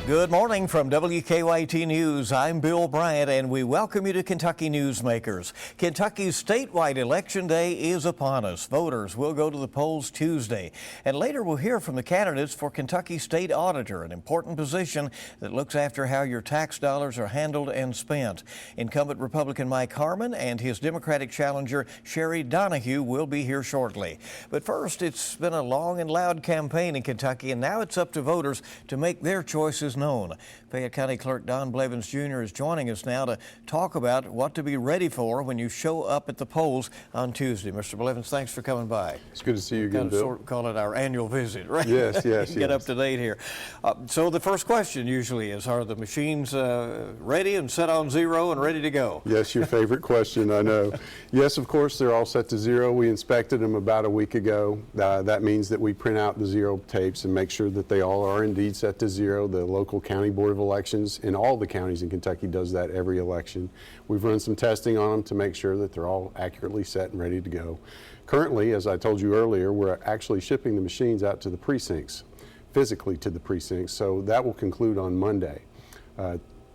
Good morning from WKYT News. I'm Bill Bryant, and we welcome you to Kentucky Newsmakers. Kentucky's statewide election day is upon us. Voters will go to the polls Tuesday, and later we'll hear from the candidates for Kentucky State Auditor, an important position that looks after how your tax dollars are handled and spent. Incumbent Republican Mike Harmon and his Democratic challenger Sheri Donahue will be here shortly. But first, it's been a long and loud campaign in Kentucky, and now it's up to voters to make their choices known. Fayette County Clerk Blevins Jr. is joining us now to talk about what to be ready for when you show up at the polls on Tuesday. Mr. Blevins, thanks for coming by. It's good to see you again, Bill. Sort of call it our annual visit, right? Yes. Get up to date here. So the first question usually is, are the machines ready and set on zero and ready to go? Yes, your favorite question, I know. Yes, of course, they're all set to zero. We inspected them about a week ago. That means that we print out the zero tapes and make sure that they all are indeed set to zero. The local county board of elections in all the counties in Kentucky does that every election. We've run some testing on them to make sure that they're all accurately set and ready to go. Currently, as I told you earlier, we're actually shipping the machines out to the precincts, physically to the precincts, so that will conclude on Monday.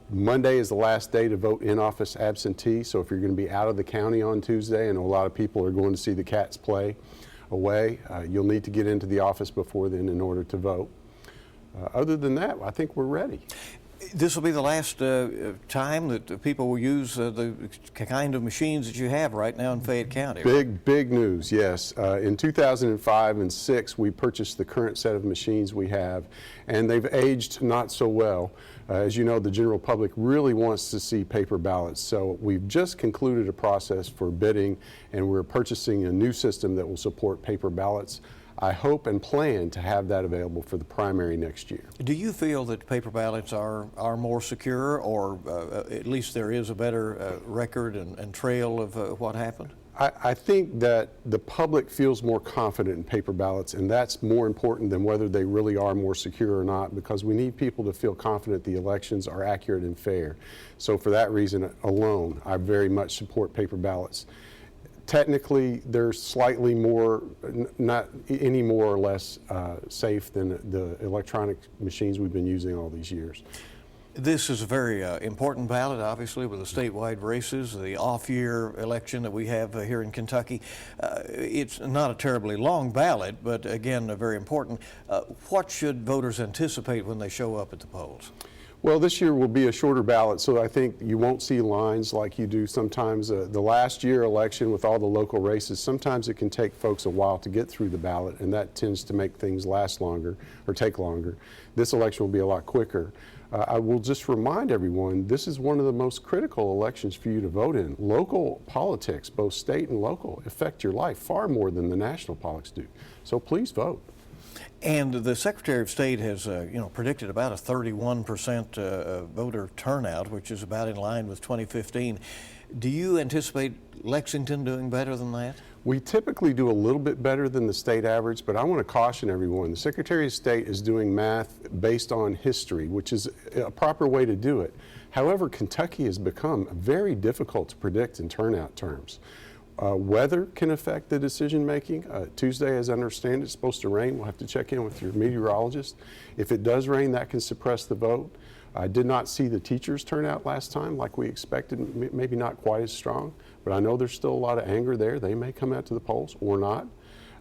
Monday is the last day to vote in office absentee, so if you're going to be out of the county on Tuesday, and a lot of people are going to see the Cats play away, you'll need to get into the office before then in order to vote. Other than that, I think we're ready. This will be the last time that people will use the kind of machines that you have right now in Fayette County. Big news, yes. In 2005 and 6, we purchased the current set of machines we have, and they've aged not so well. As you know, the general public really wants to see paper ballots, so we've just concluded a process for bidding, and we're purchasing a new system that will support paper ballots. I hope and plan to have that available for the primary next year. Do you feel that paper ballots are more secure, or at least there is a better record and trail of what happened? I think that the public feels more confident in paper ballots, and that's more important than whether they really are more secure or not, because we need people to feel confident the elections are accurate and fair. So for that reason alone, I very much support paper ballots. Technically, they're slightly more, not any more or less safe than the electronic machines we've been using all these years. This is a very important ballot, obviously, with the statewide races, the off-year election that we have here in Kentucky. It's not a terribly long ballot, but again, very important. What should voters anticipate when they show up at the polls? Well, this year will be a shorter ballot, so I think you won't see lines like you do sometimes. The last year election with all the local races, sometimes it can take folks a while to get through the ballot, and that tends to make things last longer or take longer. This election will be a lot quicker. I will just remind everyone, this is one of the most critical elections for you to vote in. Local politics, both state and local, affect your life far more than the national politics do. So please vote. And the Secretary of State has, predicted about a 31% voter turnout, which is about in line with 2015. Do you anticipate Lexington doing better than that? We typically do a little bit better than the state average, but I want to caution everyone. The Secretary of State is doing math based on history, which is a proper way to do it. However, Kentucky has become very difficult to predict in turnout terms. Weather can affect the decision making. Tuesday, as I understand it, it's supposed to rain. We'll have to check in with your meteorologist. If it does rain, that can suppress the vote. I did not see the teachers turn out last time like we expected, maybe not quite as strong, but I know there's still a lot of anger there. They may come out to the polls or not.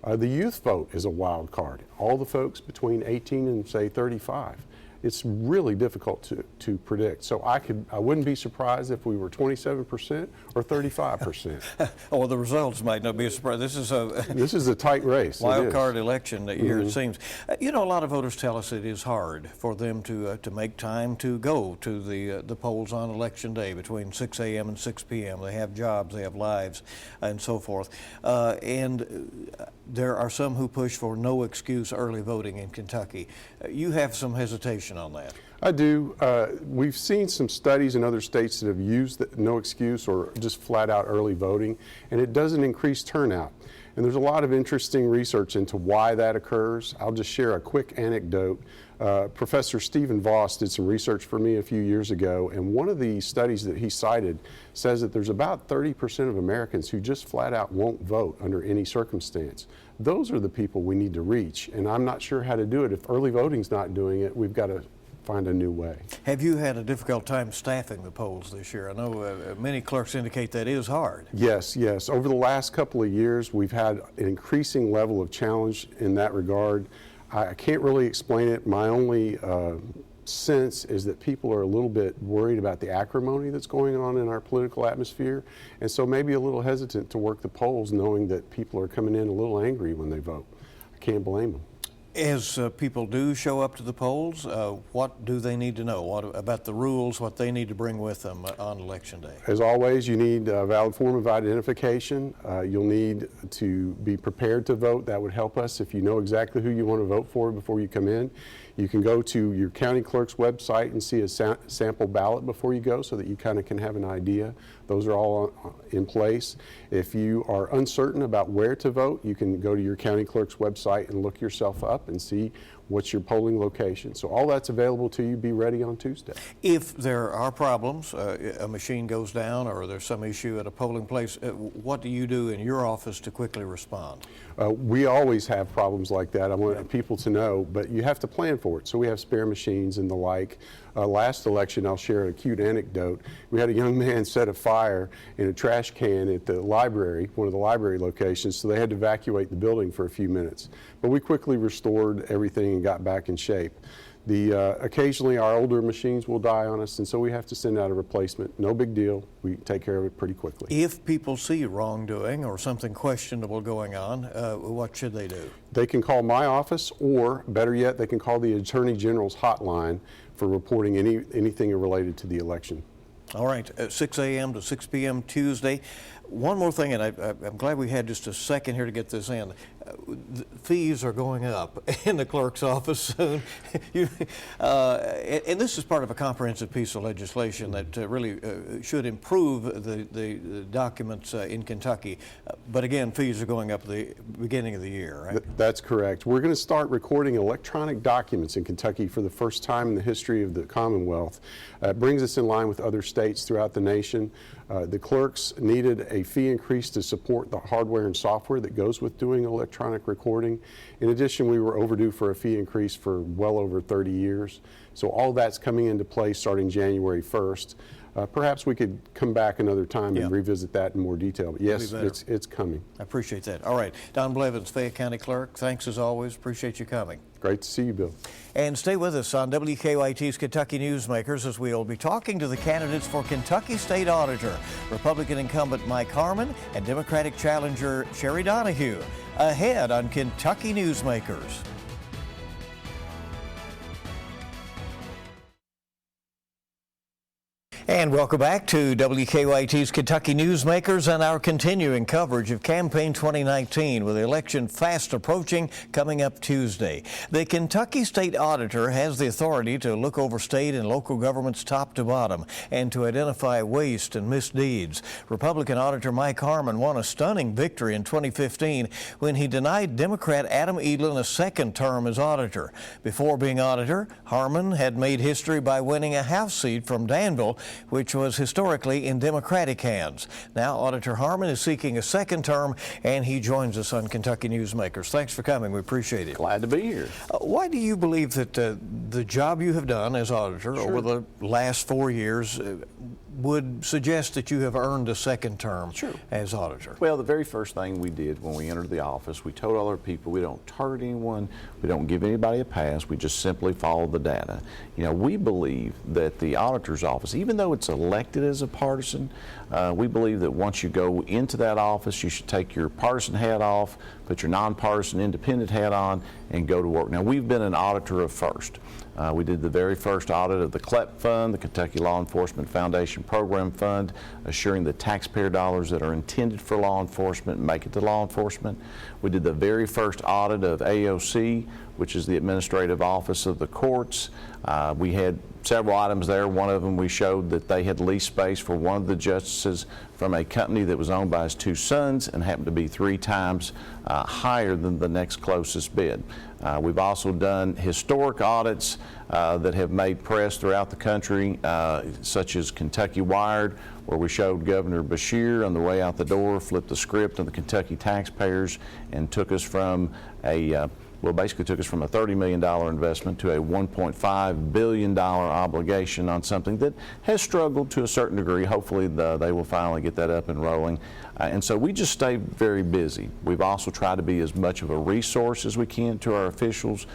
The youth vote is a wild card. All the folks between 18 and say 35. It's really difficult to predict. So I wouldn't be surprised if we were 27% or 35%. Well, the results might not be a surprise. This is a tight race. Wild card election year, it seems. A lot of voters tell us it is hard for them to make time to go to the polls on election day between 6 a.m. and 6 p.m. They have jobs, they have lives, and so forth. And there are some who push for no excuse early voting in Kentucky. You have some hesitation on that. I do. We've seen some studies in other states that have used the no excuse or just flat out early voting, and it doesn't increase turnout. And there's a lot of interesting research into why that occurs. I'll just share a quick anecdote. Professor Stephen Voss did some research for me a few years ago, and one of the studies that he cited says that there's about 30% of Americans who just flat out won't vote under any circumstance. Those are the people we need to reach, and I'm not sure how to do it. If early voting's not doing it, we've got to find a new way. Have you had a difficult time staffing the polls this year? I know many clerks indicate that is hard. Yes. Over the last couple of years, we've had an increasing level of challenge in that regard. I can't really explain it. My only sense is that people are a little bit worried about the acrimony that's going on in our political atmosphere, and so maybe a little hesitant to work the polls, knowing that people are coming in a little angry when they vote. I can't blame them. As people do show up to the polls, what do they need to know? What about the rules, what they need to bring with them on Election Day? As always, you need a valid form of identification. You'll need to be prepared to vote. That would help us if you know exactly who you want to vote for before you come in. You can go to your county clerk's website and see a sample ballot before you go so that you kind of can have an idea. Those are all in place. If you are uncertain about where to vote, you can go to your county clerk's website and look yourself up and see what's your polling location. So all that's available to you. Be ready on Tuesday. If there are problems, a machine goes down or there's some issue at a polling place, what do you do in your office to quickly respond? We always have problems like that. I want people to know, but you have to plan for it. So we have spare machines and the like. Last election, I'll share a cute anecdote. We had a young man set a fire in a trash can at the library, one of the library locations, so they had to evacuate the building for a few minutes. But we quickly restored everything and got back in shape. Occasionally our older machines will die on us, and so we have to send out a replacement. No big deal. We take care of it pretty quickly. If people see wrongdoing or something questionable going on, what should they do? They can call my office, or better yet, they can call the Attorney General's hotline for reporting anything related to the election. All right, 6 a.m. to 6 p.m. Tuesday. One more thing, and I'm glad we had just a second here to get this in. The fees are going up in the clerk's office soon. And this is part of a comprehensive piece of legislation that really should improve the documents in Kentucky. But again, fees are going up at the beginning of the year, right? That's correct. We're going to start recording electronic documents in Kentucky for the first time in the history of the Commonwealth. It brings us in line with other states throughout the nation. The clerks needed a fee increase to support the hardware and software that goes with doing electronic recording. In addition, we were overdue for a fee increase for well over 30 years. So all that's coming into play starting January 1st. Perhaps we could come back another time and revisit that in more detail. But yes, it's coming. I appreciate that. All right, Don Blevins, Fayette County Clerk, thanks as always. Appreciate you coming. Great to see you, Bill. And stay with us on WKYT's Kentucky Newsmakers as we'll be talking to the candidates for Kentucky State Auditor, Republican incumbent Mike Harmon and Democratic challenger Sheri Donahue. Ahead on Kentucky Newsmakers. And welcome back to WKYT's Kentucky Newsmakers and our continuing coverage of Campaign 2019 with the election fast approaching coming up Tuesday. The Kentucky State Auditor has the authority to look over state and local governments top to bottom and to identify waste and misdeeds. Republican Auditor Mike Harmon won a stunning victory in 2015 when he denied Democrat Adam Edlin a second term as auditor. Before being auditor, Harmon had made history by winning a House seat from Danville, which was historically in Democratic hands. Now Auditor Harmon is seeking a second term, and he joins us on Kentucky Newsmakers. Thanks for coming. We appreciate it. Glad to be here. Why do you believe that the job you have done as auditor over the last 4 years would suggest that you have earned a second term as auditor? Well, the very first thing we did when we entered the office, we told all our people we don't target anyone, we don't give anybody a pass, we just simply follow the data. You know, we believe that the auditor's office, even though it's elected as a partisan, we believe that once you go into that office, you should take your partisan hat off, put your nonpartisan independent hat on, and go to work. Now, we've been an auditor of first. We did the very first audit of the CLEP Fund, the Kentucky Law Enforcement Foundation Program Fund, assuring the taxpayer dollars that are intended for law enforcement make it to law enforcement. We did the very first audit of AOC, which is the Administrative Office of the Courts. We had several items there. One of them, we showed that they had leased space for one of the justices from a company that was owned by his two sons and happened to be 3 times higher than the next closest bid. We've also done historic audits that have made press throughout the country, such as Kentucky Wired, where we showed Governor Beshear on the way out the door, flipped the script on the Kentucky taxpayers, and took us from a well, basically took us from a $30 million investment to a $1.5 billion obligation on something that has struggled to a certain degree. Hopefully they will finally get that up and rolling. And so we just stay very busy. We've also tried to be as much of a resource as we can to our officials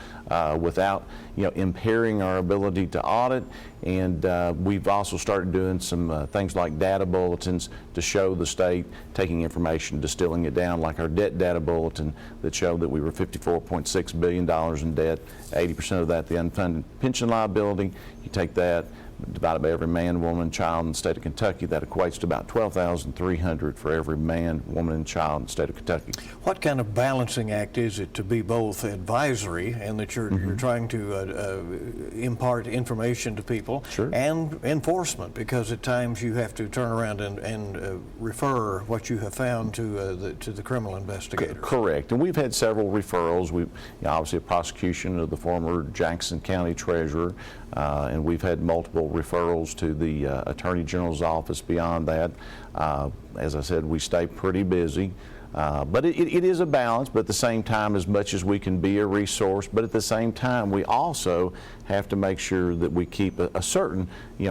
without impairing our ability to audit. And we've also started doing some things like data bulletins to show the state, taking information, distilling it down, like our debt data bulletin that showed that we were $54.6 billion in debt, 80% of that the unfunded pension liability. You take that, divided by every man, woman, child in the state of Kentucky, that equates to about $12,300 for every man, woman, and child in the state of Kentucky. What kind of balancing act is it to be both advisory and that you're trying to impart information to people, Sure. and enforcement, because at times you have to turn around and refer what you have found to the criminal investigators? Correct, and we've had several referrals. We obviously a prosecution of the former Jackson County Treasurer, and we've had multiple referrals to the Attorney General's office beyond that. As I said, we stay pretty busy. But it is a balance, but at the same time, as much as we can be a resource, but at the same time, we also have to make sure that we keep a certain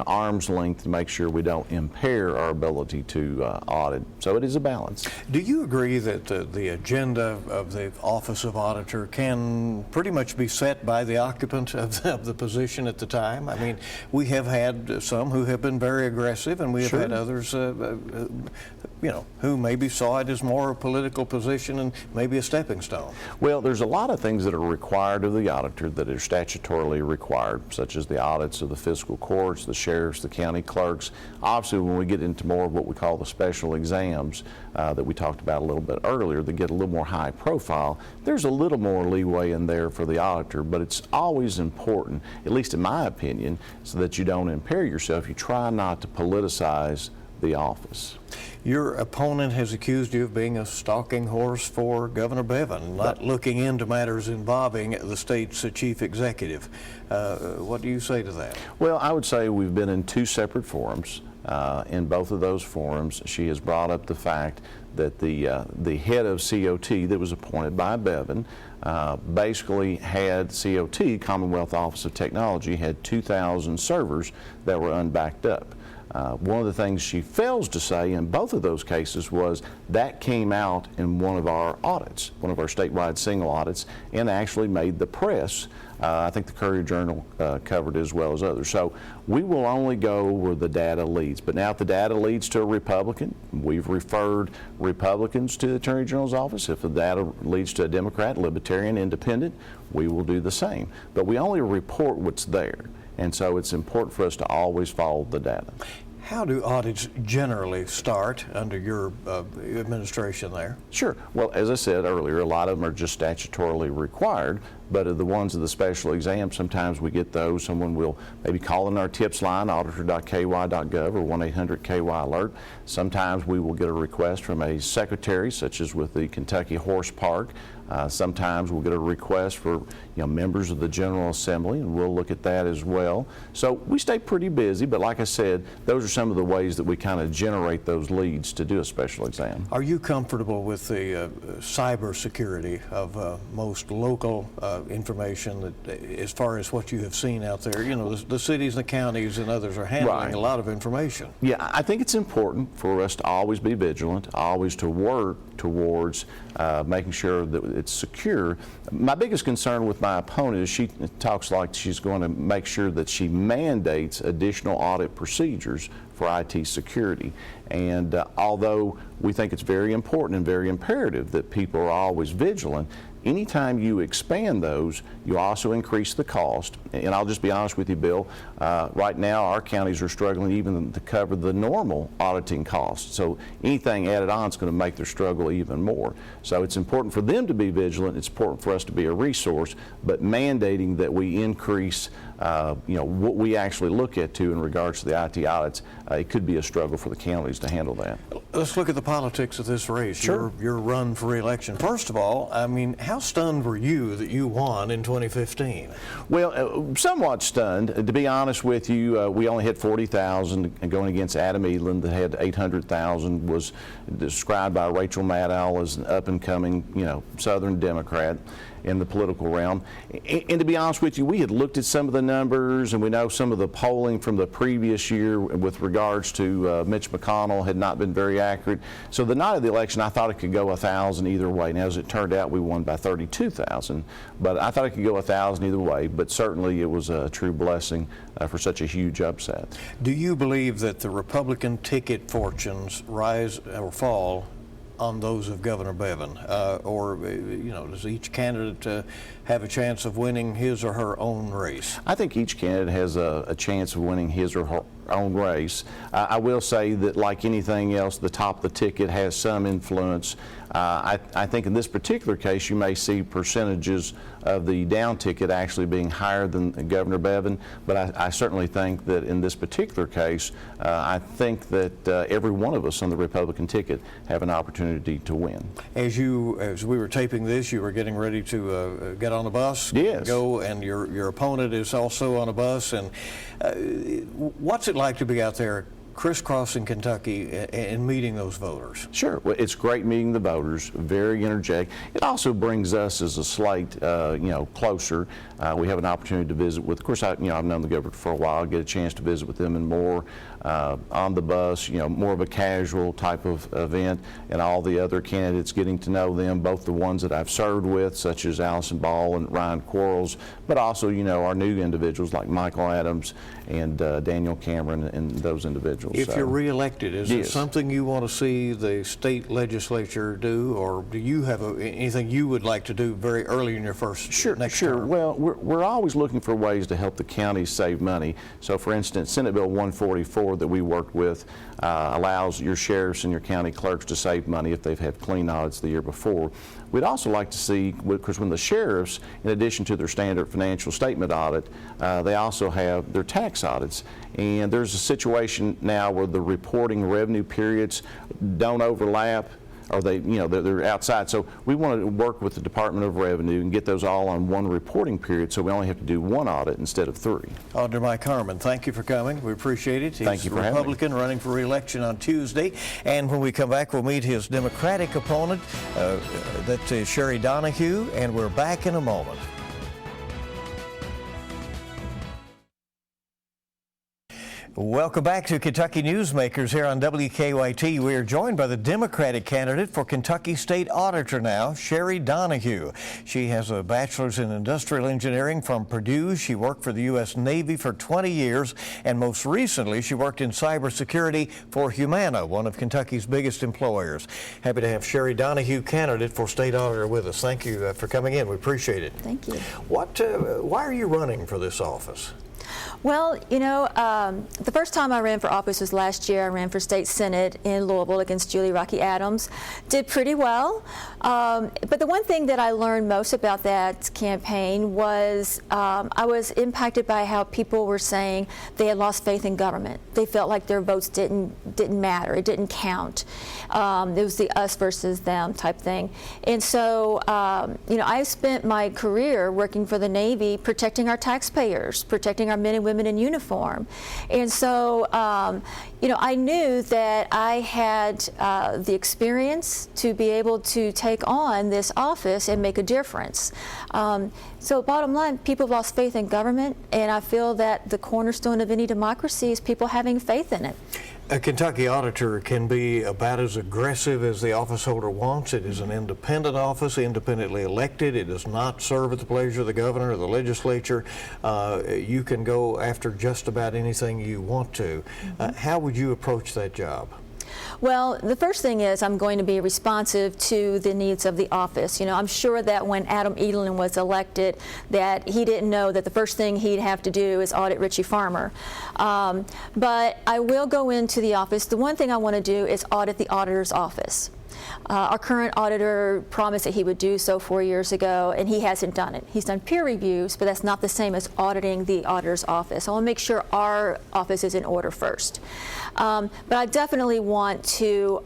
arm's length to make sure we don't impair our ability to audit. So it is a balance. Do you agree that the agenda of the Office of Auditor can pretty much be set by the occupant of the position at the time? I mean, we have had some who have been very aggressive, and we have Sure. had others who maybe saw it as more a political position and maybe a stepping stone. Well, there's a lot of things that are required of the auditor that are statutorily required, such as the audits of the fiscal courts, the sheriffs, the county clerks. Obviously, when we get into more of what we call the special exams that we talked about a little bit earlier that get a little more high profile, there's a little more leeway in there for the auditor, but it's always important, at least in my opinion, so that you don't impair yourself. You try not to politicize the office. Your opponent has accused you of being a stalking horse for Governor Bevin, not looking into matters involving the state's chief executive. What do you say to that? Well, I would say we've been in two separate forums. In both of those forums, she has brought up the fact that the head of COT that was appointed by Bevin basically had COT, Commonwealth Office of Technology, had 2,000 servers that were unbacked up. One of the things she fails to say in both of those cases was that came out in one of our audits, one of our statewide single audits, and actually made the press. I think the Courier-Journal covered it as well as others. So we will only go where the data leads. But now if the data leads to a Republican, we've referred Republicans to the Attorney General's office. If the data leads to a Democrat, Libertarian, Independent, we will do the same. But we only report what's there. And so it's important for us to always follow the data. How do audits generally start under your administration there? Sure. Well, as I said earlier, a lot of them are just statutorily required, but of the ones of the special exam, sometimes we get those. Someone will maybe call in our tips line, auditor.ky.gov or 1-800-KY-ALERT. Sometimes we will get a request from a secretary, such as with the Kentucky Horse Park. Sometimes we'll get a request for members of the General Assembly, and we'll look at that as well. So we stay pretty busy, but like I said, those are some of the ways that we kind of generate those leads to do a special exam. Are you comfortable with the cyber security of most local information that, as far as what you have seen out there? You know, the cities and the counties and others are handling Right. a lot of information. Yeah, I think it's important for us to always be vigilant, always to work towards making sure that it's secure. My biggest concern with my opponent is she talks like she's going to make sure that she mandates additional audit procedures for IT security. And although we think it's very important and very imperative that people are always vigilant, anytime you expand those, you also increase the cost. And I'll just be honest with you, Bill, right now our counties are struggling even to cover the normal auditing costs. So anything added on is going to make their struggle even more. So it's important for them to be vigilant. It's important for us to be a resource, but mandating that we increase what we actually look at in regards to the IT audits, it could be a struggle for the counties to handle that. Let's look at the politics of this race, Sure. your run for re-election. First of all, I mean, how stunned were you that you won in 2015? Well, somewhat stunned. To be honest with you, we only had 40,000, and going against Adam Eland that had 800,000 was described by Rachel Maddow as an up-and-coming, Southern Democrat. in the political realm. And to be honest with you, we had looked at some of the numbers, and we know some of the polling from the previous year with regards to Mitch McConnell had not been very accurate. So the night of the election, I thought it could go 1,000 either way. Now, as it turned out, we won by 32,000, but I thought it could go 1,000 either way. But certainly, it was a true blessing for such a huge upset. Do you believe that the Republican ticket fortunes rise or fall on those of Governor Bevin, or does each candidate have a chance of winning his or her own race? I think each candidate has a chance of winning his or her own race. I will say that, like anything else, the top of the ticket has some influence. I think in this particular case, you may see percentages of the down ticket actually being higher than Governor Bevin, but I certainly think that in this particular case, I think that every one of us on the Republican ticket have an opportunity to win. As we were taping this, you were getting ready to get on a bus, yes, go, and your opponent is also on a bus. And what's it like to be out there crisscrossing Kentucky and meeting those voters? Sure. Well, it's great meeting the voters, very energetic. It also brings us as a slate, closer. We have an opportunity to visit with, of course, I've known the governor for a while. I get a chance to visit with them and more on the bus, more of a casual type of event, and all the other candidates, getting to know them, both the ones that I've served with, such as Allison Ball and Ryan Quarles, but also, our new individuals like Michael Adams and Daniel Cameron and those individuals. If you're reelected, is it something you want to see the state legislature do, or do you have anything you would like to do very early in your next term? Well, we're always looking for ways to help the counties save money. So, for instance, Senate Bill 144 that we worked with allows your sheriffs and your county clerks to save money if they've had clean audits the year before. We'd also like to see, because when the sheriffs, in addition to their standard financial statement audit, they also have their tax audits. And there's a situation now where the reporting revenue periods don't overlap, or they're outside. So we want to work with the Department of Revenue and get those all on one reporting period, so we only have to do one audit instead of 3. Auditor Mike Harmon, thank you for coming. We appreciate it. Thank you for having me. He's a Republican running for re-election on Tuesday. And when we come back, we'll meet his Democratic opponent, that's Sheri Donahue, and we're back in a moment. Welcome back to Kentucky Newsmakers here on WKYT. We are joined by the Democratic candidate for Kentucky State Auditor now, Sheri Donahue. She has a bachelor's in industrial engineering from Purdue. She worked for the U.S. Navy for 20 years, and most recently she worked in cybersecurity for Humana, one of Kentucky's biggest employers. Happy to have Sheri Donahue, candidate for State Auditor, with us. Thank you for coming in. We appreciate it. Thank you. Why are you running for this office? Well, the first time I ran for office was last year. I ran for state senate in Louisville against Julie Rocky Adams. Did pretty well. But the one thing that I learned most about that campaign was I was impacted by how people were saying they had lost faith in government. They felt like their votes didn't matter. It didn't count. It was the us versus them type thing. And so, I spent my career working for the Navy, protecting our taxpayers, protecting our men and women in uniform. And so, I knew that I had the experience to be able to take on this office and make a difference. So bottom line, people have lost faith in government, and I feel that the cornerstone of any democracy is people having faith in it. A Kentucky auditor can be about as aggressive as the office holder wants. It is an independent office, independently elected. It does not serve at the pleasure of the governor or the legislature. You can go after just about anything you want to. How would you approach that job? Well, the first thing is I'm going to be responsive to the needs of the office. I'm sure that when Adam Edelin was elected, that he didn't know that the first thing he'd have to do is audit Richie Farmer. But I will go into the office. The one thing I want to do is audit the auditor's office. Our current auditor promised that he would do so 4 years ago, and he hasn't done it. He's done peer reviews, but that's not the same as auditing the auditor's office. I want to make sure our office is in order first. But I definitely want to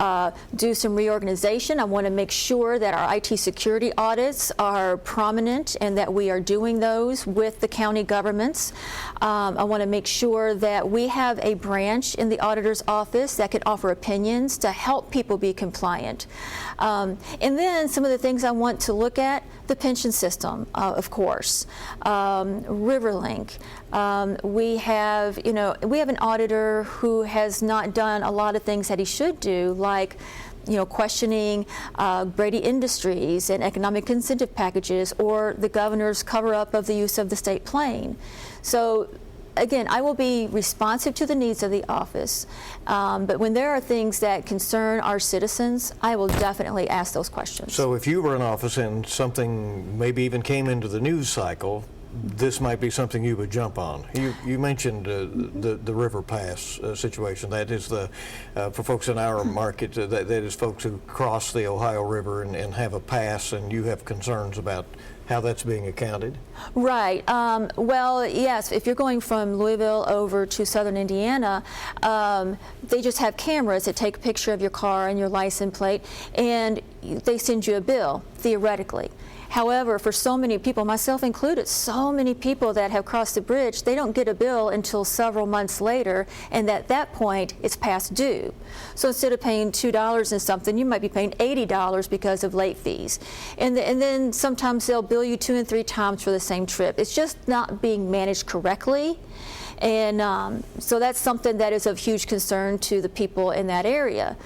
do some reorganization. I want to make sure that our IT security audits are prominent and that we are doing those with the county governments. I want to make sure that we have a branch in the auditor's office that can offer opinions to help people be compliant. point. And then some of the things I want to look at, the pension system, of course, Riverlink. We have an auditor who has not done a lot of things that he should do, like questioning Brady Industries and economic incentive packages, or the governor's cover-up of the use of the state plane. So again, I will be responsive to the needs of the office, but when there are things that concern our citizens, I will definitely ask those questions. So if you were in office and something maybe even came into the news cycle, this might be something you would jump on. You mentioned the River Pass situation. That is for folks in our market, that is folks who cross the Ohio River and have a pass, and you have concerns about how that's being accounted? Right. Well, yes, if you're going from Louisville over to southern Indiana, they just have cameras that take a picture of your car and your license plate, and they send you a bill, theoretically. However, for so many people, myself included, so many people that have crossed the bridge, they don't get a bill until several months later, and at that point, it's past due. So instead of paying $2 and something, you might be paying $80 because of late fees. And then sometimes they'll bill you 2 and 3 times for the same trip. It's just not being managed correctly. And so that's something that is of huge concern to the people in that area.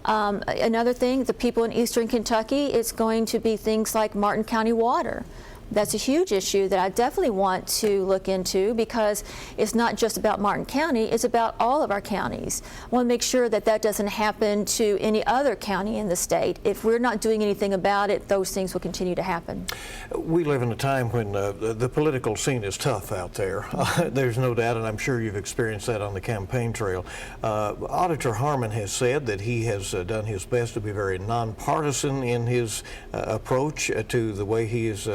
Another thing, the people in eastern Kentucky, it's going to be things like Martin County water. That's a huge issue that I definitely want to look into, because it's not just about Martin County, it's about all of our counties. I want to make sure that that doesn't happen to any other county in the state. If we're not doing anything about it, those things will continue to happen. We live in a time when the political scene is tough out there. There's no doubt, and I'm sure you've experienced that on the campaign trail. Auditor Harmon has said that he has done his best to be very nonpartisan in his approach to the way he is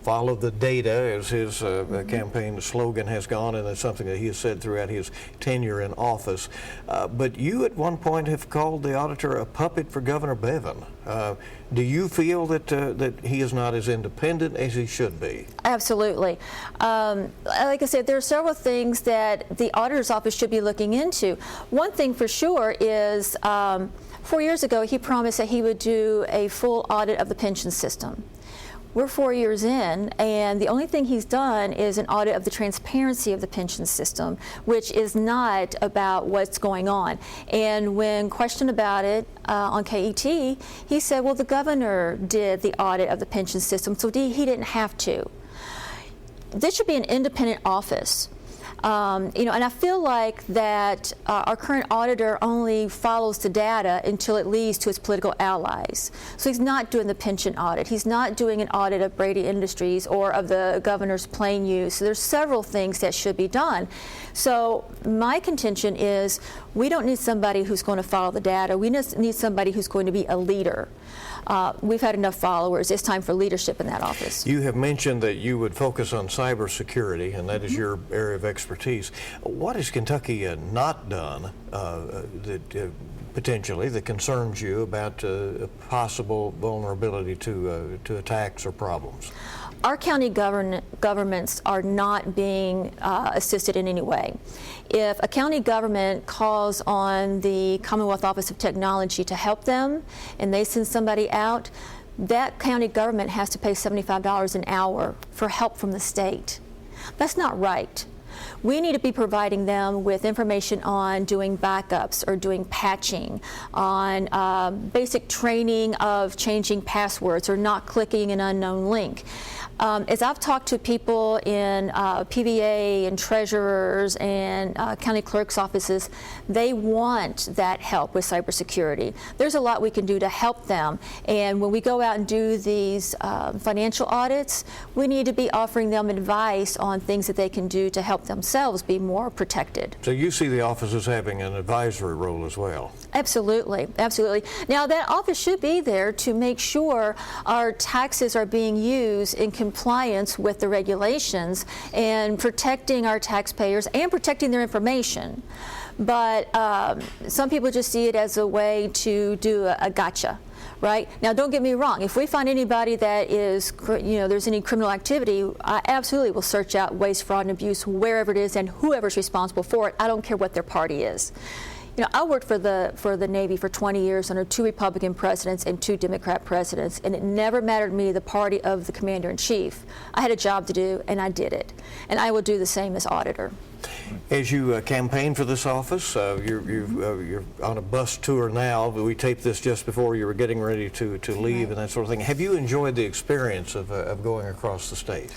follow the data, as his campaign slogan has gone, and that's something that he has said throughout his tenure in office. But you at one point have called the auditor a puppet for Governor Bevin. Do you feel that he is not as independent as he should be? Absolutely. Like I said, there are several things that the auditor's office should be looking into. One thing for sure is 4 years ago he promised that he would do a full audit of the pension system. We're 4 years in, and the only thing he's done is an audit of the transparency of the pension system, which is not about what's going on. And when questioned about it on KET, he said, well, the governor did the audit of the pension system, so he didn't have to. This should be an independent office. And I feel like that our current auditor only follows the data until it leads to his political allies. So he's not doing the pension audit. He's not doing an audit of Brady Industries or of the governor's plane use. So there's several things that should be done. So my contention is we don't need somebody who's going to follow the data. We just need somebody who's going to be a leader. We've had enough followers. It's time for leadership in that office. You have mentioned that you would focus on cybersecurity, and that is your area of expertise. What has Kentucky not done that potentially that concerns you about possible vulnerability to attacks or problems? Our county governments are not being assisted in any way. If a county government calls on the Commonwealth Office of Technology to help them and they send somebody out, that county government has to pay $75 an hour for help from the state. That's not right. We need to be providing them with information on doing backups or doing patching, on basic training of changing passwords or not clicking an unknown link. As I've talked to people in PVA and treasurers and county clerk's offices, they want that help with cybersecurity. There's a lot we can do to help them, and when we go out and do these financial audits, we need to be offering them advice on things that they can do to help themselves be more protected. So you see the office as having an advisory role as well? Absolutely, absolutely. Now that office should be there to make sure our taxes are being used in compliance with the regulations and protecting our taxpayers and protecting their information. But some people just see it as a way to do a gotcha. Right? Now, don't get me wrong. If we find anybody that is, there's any criminal activity, I absolutely will search out waste, fraud, and abuse wherever it is and whoever's responsible for it. I don't care what their party is. You know, I worked for the Navy for 20 years under 2 Republican presidents and 2 Democrat presidents, and it never mattered to me the party of the commander-in-chief. I had a job to do, and I did it. And I will do the same as auditor. As you campaign for this office, you're on a bus tour now. We taped this just before you were getting ready to leave and that sort of thing. Have you enjoyed the experience of going across the state?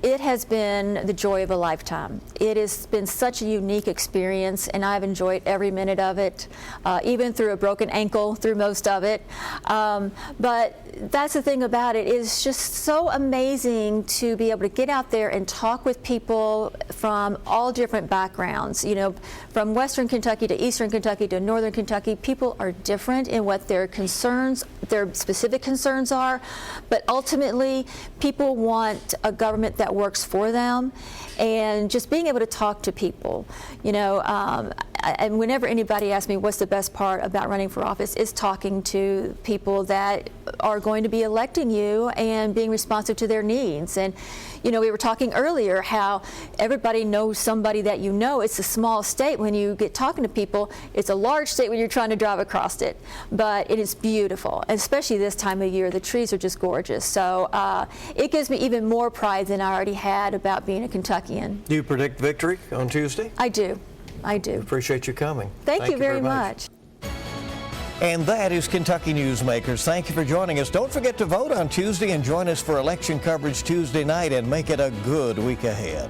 It has been the joy of a lifetime. It has been such a unique experience, and I've enjoyed every minute of it, even through a broken ankle through most of it. But that's the thing about it, is just so amazing to be able to get out there and talk with people from all different backgrounds. You know, from Western Kentucky to Eastern Kentucky to Northern Kentucky, people are different in what their concerns, their specific concerns are, but ultimately people want a government that works for them, and just being able to talk to people, you know, and whenever anybody asks me what's the best part about running for office, is talking to people that are going to be electing you and being responsive to their needs. And you know, we were talking earlier how everybody knows somebody that you know. It's a small state when you get talking to people. It's a large state when you're trying to drive across it. But it is beautiful, especially this time of year. The trees are just gorgeous. So it gives me even more pride than I already had about being a Kentuckian. Do you predict victory on Tuesday? I do. I do. Appreciate you coming. Thank you very much. And that is Kentucky Newsmakers. Thank you for joining us. Don't forget to vote on Tuesday and join us for election coverage Tuesday night, and make it a good week ahead.